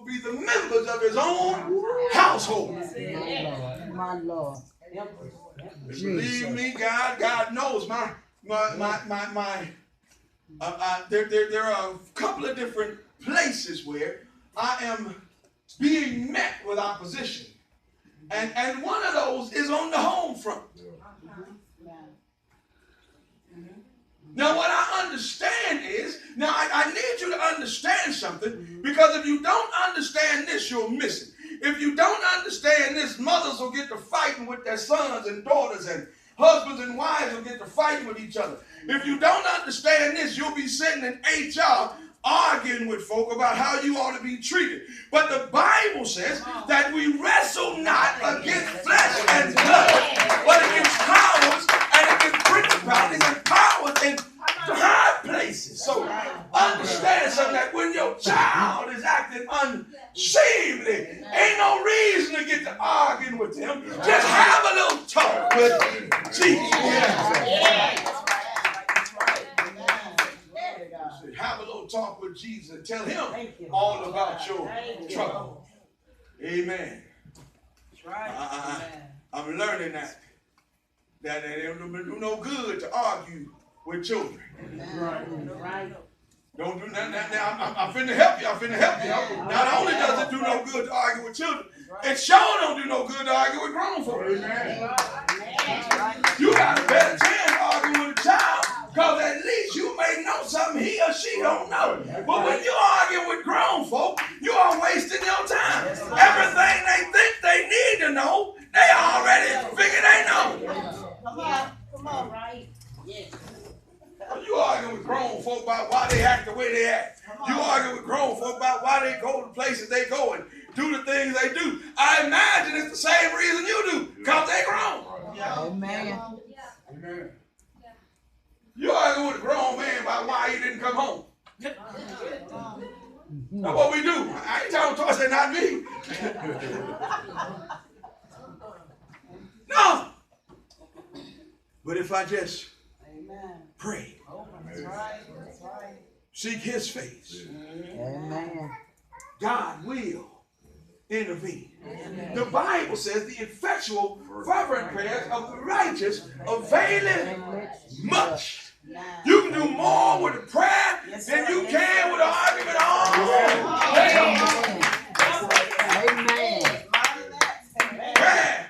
be the members of his own household. My Lord. Believe me, God knows there are a couple of different places where I am being met with opposition. And one of those is on the home front. Now, what I understand is, now I need you to understand something, because if you don't understand this, you'll miss it. If you don't understand this, mothers will get to fighting with their sons and daughters, and husbands and wives will get to fighting with each other. If you don't understand this, you'll be sitting in HR arguing with folk about how you ought to be treated. But the Bible says that we wrestle not against flesh and blood, but against powers and against principalities and powers in high places. So understand something, that when your child is acting unseemly, ain't no reason to get to arguing with them. Just have a little talk with Jesus. Have a little talk with Jesus and tell him all about your trouble. Amen. I'm learning that it don't do no good to argue with children. Don't do that. Now I'm finna help you. Not only does it do no good to argue with children, it sure don't do no good to argue with grown folks. You got a better chance arguing with a child, because at least you may know something he or she don't know. But when you argue with grown folk, you are wasting your time. Everything they think they need to know, they already figure they know. Come on, right? Yes. You argue with grown folk about why they act the way they act. You argue with grown folk about why they go to places they go and do the things they do. I imagine it's the same reason you do, because they grown. Amen. Amen. You argue with a grown man about why he didn't come home. That's what we do. I ain't talking to us, and not me. No. But if I just pray, seek his face, God will intervene. The Bible says the effectual, fervent prayers of the righteous availeth much. You can do more with a prayer than you can with an argument. Amen. Prayer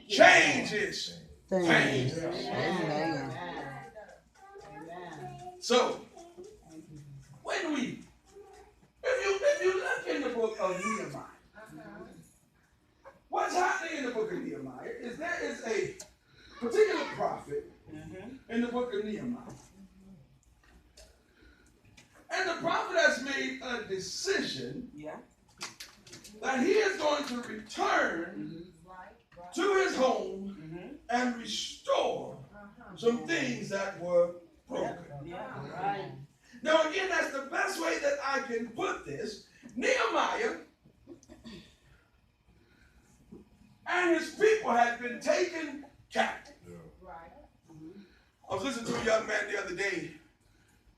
changes things. So, if you look in the book of Nehemiah, what's happening in the book of Nehemiah is there is a particular prophet in the book of Nehemiah. And the prophet has made a decision that he is going to return to his home and restore some things that were broken. Now again, that's the best way that I can put this. Nehemiah and his people had been taken captive. I was listening to a young man the other day,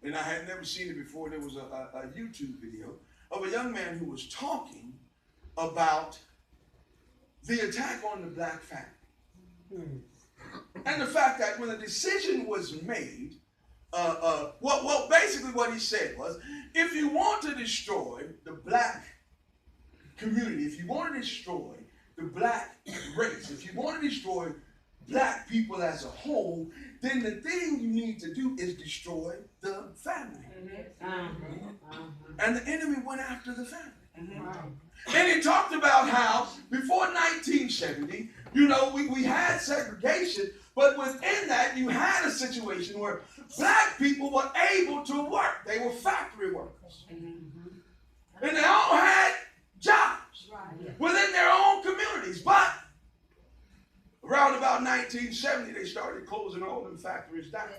and I had never seen it before. There was a YouTube video of a young man who was talking about the attack on the black family. And the fact that when a decision was made, basically what he said was, if you want to destroy the black community, if you want to destroy the black race, if you want to destroy black people as a whole, then the thing you need to do is destroy the family. And the enemy went after the family. And he talked about how before 1970, we had segregation, but within that you had a situation where black people were able to work. They were factory workers. And they all had jobs within their own communities. But around about 1970, they started closing all them factories down.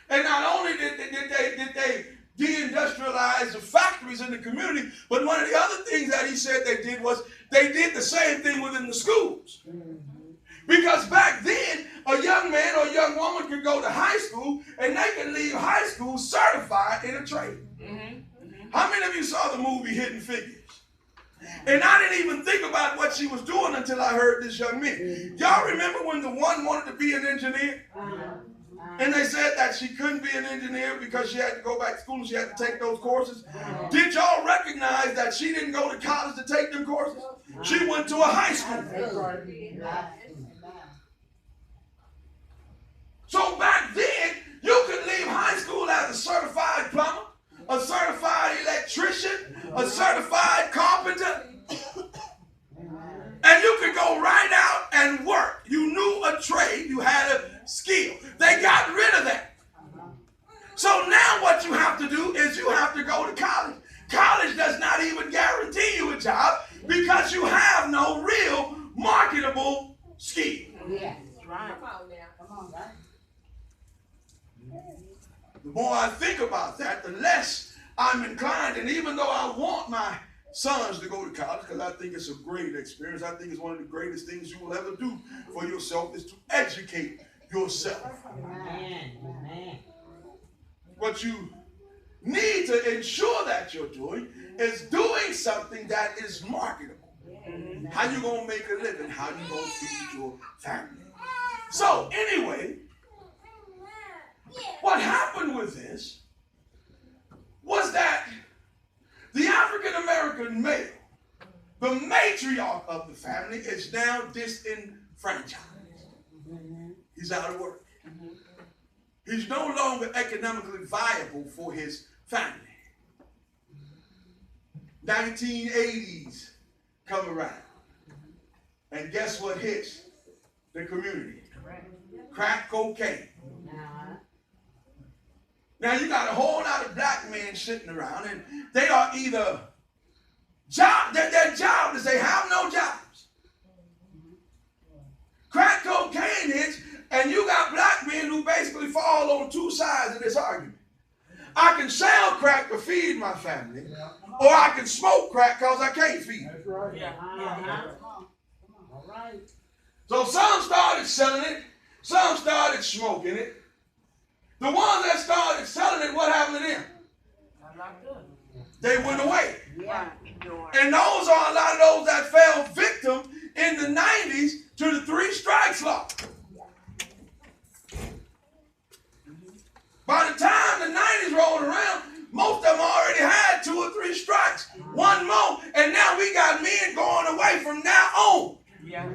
And not only did they deindustrialize the factories in the community, but one of the other things that he said they did was they did the same thing within the schools. Because back then, a young man or a young woman could go to high school and they can leave high school certified in a trade. How many of you saw the movie Hidden Figures? And I didn't even think about what she was doing until I heard this young man. Y'all remember when the one wanted to be an engineer? And they said that she couldn't be an engineer because she had to go back to school and she had to take those courses. Did y'all recognize that she didn't go to college to take them courses? She went to a high school. So back then, you could leave high school as a certified plumber, a certified electrician, a certified carpenter, and you could go right out and work. You knew a trade, you had a skill. They got rid of that. So now what you have to do is you have to go to college. College does not even guarantee you a job because you have no real marketable skill. Yeah, right. Come on, guys. The more I think about that, the less I'm inclined. And even though I want my sons to go to college, because I think it's a great experience, I think it's one of the greatest things you will ever do for yourself is to educate yourself. Amen. What you need to ensure that you're doing is doing something that is marketable. How you going to make a living? How you going to feed your family? So anyway, what happened with this was that the African-American male, the matriarch of the family, is now disenfranchised. He's out of work. He's no longer economically viable for his family. 1980s come around. And guess what hits the community? Crack cocaine. Now you got a whole lot of black men sitting around and they are either their job is they have no jobs. Crack cocaine hits and you got black men who basically fall on two sides of this argument. I can sell crack to feed my family, or I can smoke crack because I can't feed it. All right. So some started selling it, some started smoking it. The ones that started selling it, what happened to them? They went away. Yeah. And those are a lot of those that fell victim in the 90s to the 3 strikes law. By the time the 90s rolled around, most of them already had 2 or 3 strikes. One more, and now we got men going away from now on. Yeah.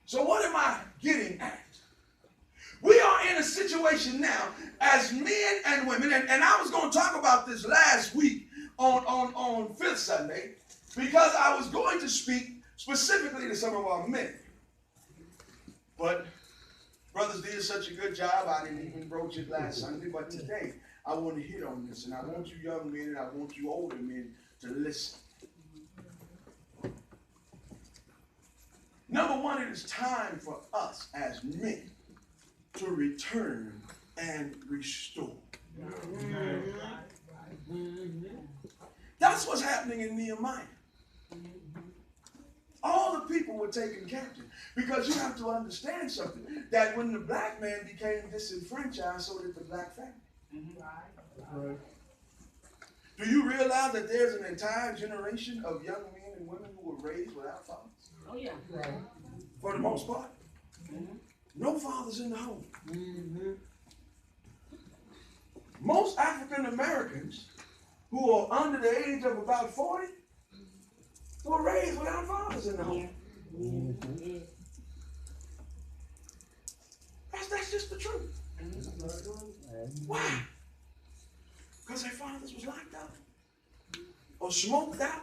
So what am I getting at? We are in a situation now as men and women, and I was going to talk about this last week on Fifth Sunday because I was going to speak specifically to some of our men. But brothers did such a good job, I didn't even broach it last Sunday, but today I want to hit on this, and I want you young men and I want you older men to listen. Number one, it is time for us as men to return and restore. That's what's happening in Nehemiah. All the people were taken captive because you have to understand something, that when the black man became disenfranchised, so did the black family. Right. Do you realize that there's an entire generation of young men and women who were raised without fathers? Oh, yeah. Right. For the most part. No fathers in the home. Most African Americans who are under the age of about 40 were raised without fathers in the home. That's just the truth. Why? Because their fathers was locked up or smoked out.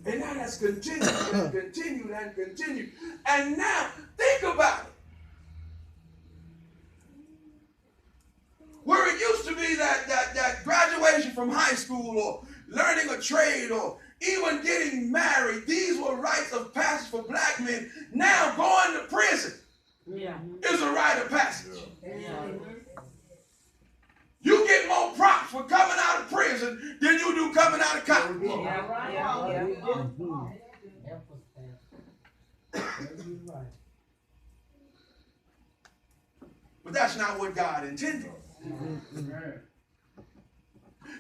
And that has continued and continued and continued. And now, think about it. Where it used to be that graduation from high school or learning a trade or even getting married, these were rites of passage for black men. Now going to prison is a rite of passage. You get more props for coming out of prison than you do coming out of college. But that's not what God intended.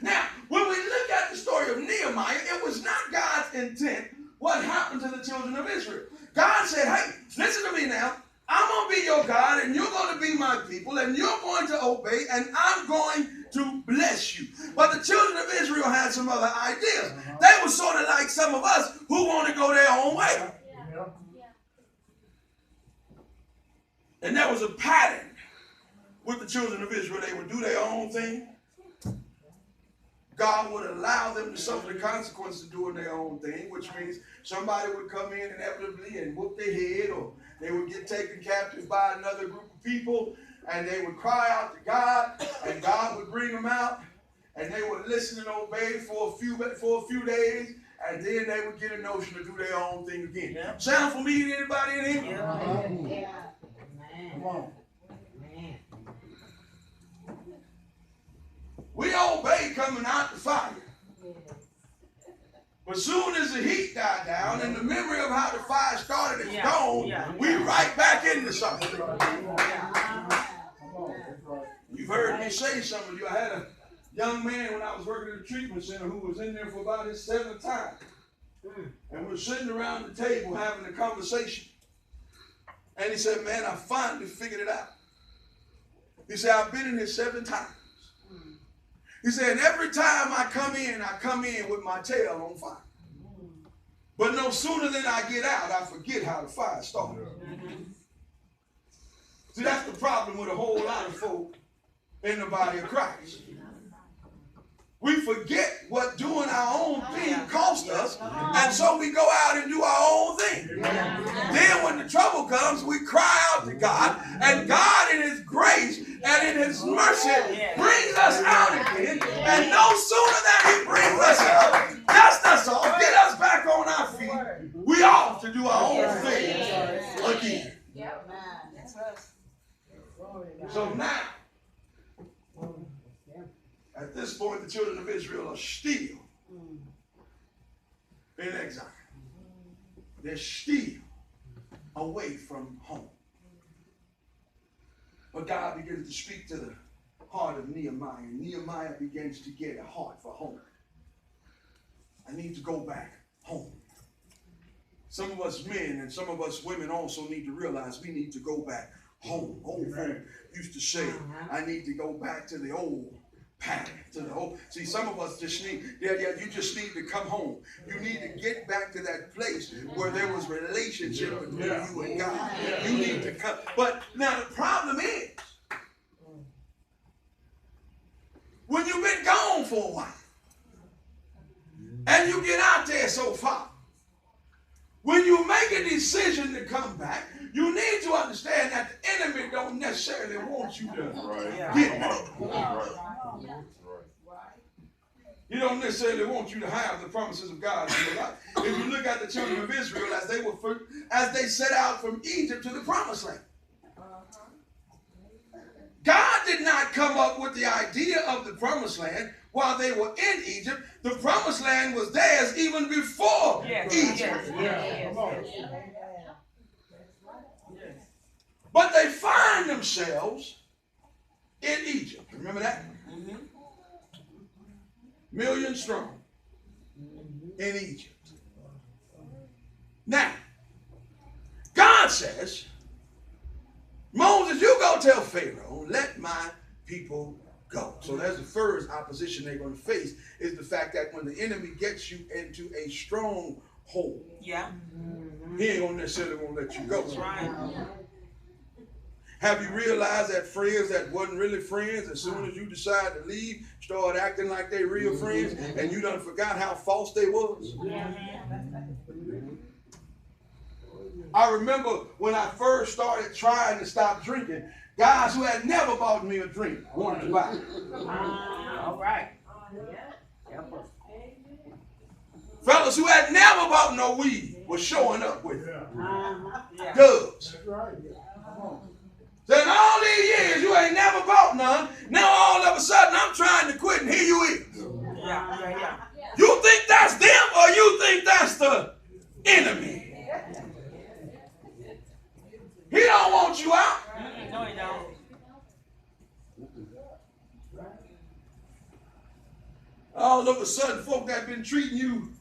Now, when we look at the story of Nehemiah, it was not God's intent what happened to the children of Israel. God said, hey, listen to me now. I'm going to be your God, and you're going to be my people, and you're going to obey, and I'm going to bless you. But the children of Israel had some other ideas. They were sort of like some of us who want to go their own way. And there was a pattern with the children of Israel. They would do their own thing. God would allow them to suffer the consequences of doing their own thing, which means somebody would come in inevitably and whoop their head, or they would get taken captive by another group of people, and they would cry out to God, and God would bring them out, and they would listen and obey for a few days, and then they would get a notion to do their own thing again. Yeah. Sound familiar to anybody in here? Yeah. Come on. We obey coming out the fire. But soon as the heat died down and the memory of how the fire started is gone, we right back into something. You've heard me say some of you. I had a young man when I was working at a treatment center who was in there for about his 7th time. And we're sitting around the table having a conversation. And he said, man, I finally figured it out. He said, I've been in here 7 times. He said, and every time I come in with my tail on fire. But no sooner than I get out, I forget how the fire started. See, that's the problem with a whole lot of folk in the body of Christ. We forget what doing our own thing cost us, and so we go out and do our own thing. Then when the trouble comes, we cry out to God, and God in His grace and in His mercy brings us out again. And no sooner than He brings us out, dust us off, get us back on our feet, we off to do our own thing again. So now, at this point, the children of Israel are still in exile. They're still away from home. But God begins to speak to the heart of Nehemiah. And Nehemiah begins to get a heart for home. I need to go back home. Some of us men and some of us women also need to realize we need to go back home. Old folk used to say, I need to go back to the old pattern, to the whole. See, some of us just need, you just need to come home. You need to get back to that place where there was relationship between you and God. You need to come. But now the problem is, when you've been gone for a while, and you get out there so far, when you make a decision to come back, you need to understand that the enemy don't necessarily want you to get back. He don't necessarily want you to have the promises of God in your life. If you look at the children of Israel as they set out from Egypt to the promised land, God did not come up with the idea of the promised land while they were in Egypt. The promised land was theirs even before Egypt. But they find themselves in Egypt. Remember that? Million strong in Egypt. Now, God says, Moses, you go tell Pharaoh, let my people go. So that's the first opposition they're going to face, is the fact that when the enemy gets you into a stronghold, he ain't going to necessarily want to let you go. That's right. Have you realized that friends that wasn't really friends, as soon as you decide to leave, start acting like they real friends, and you done forgot how false they was? I remember when I first started trying to stop drinking, guys who had never bought me a drink wanted to buy it. All right. Fellas who had never bought no weed was showing up with it. Dubs. Said, all these years you ain't never bought none. Now all of a sudden I'm trying to quit, and here you is. You think that's them, or you think that's the enemy? He don't want you out. No, he don't. All of a sudden, folk that been treating you